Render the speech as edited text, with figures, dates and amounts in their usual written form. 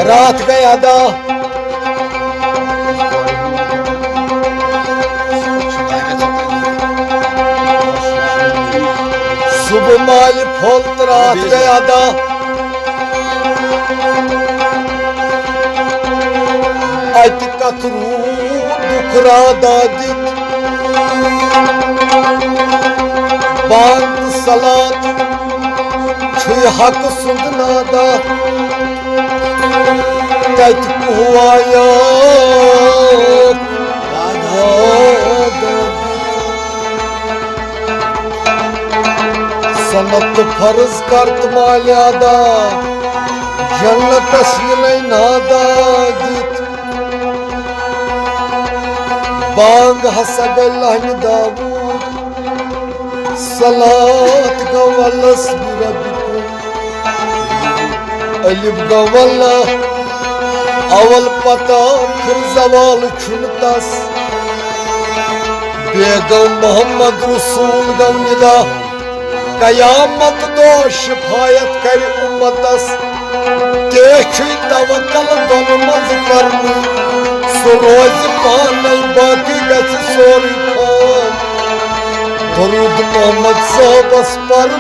रात गया दा सुबह माल फोलत रात गया दा अत कतरू दुखरा दादित बांग सलात छुई हक सुंदना दा तत कुआया सनत फर्ज करत माल्यादा जन्नत असली नादा जित बांग हसब लहन दाऊद सलात गवलस बिरबिकुम अलिफ गवला अवल पता फिर जवाल छुनतस बेगम मोहम्मद रसूल गवनिदा कयामत दो शिफायत कर उम्मतस तेछु तवक्कल दोन मज करनी सो रोज पानी बाकी गछ सोरी खान दरूद मोहम्मद साहब पर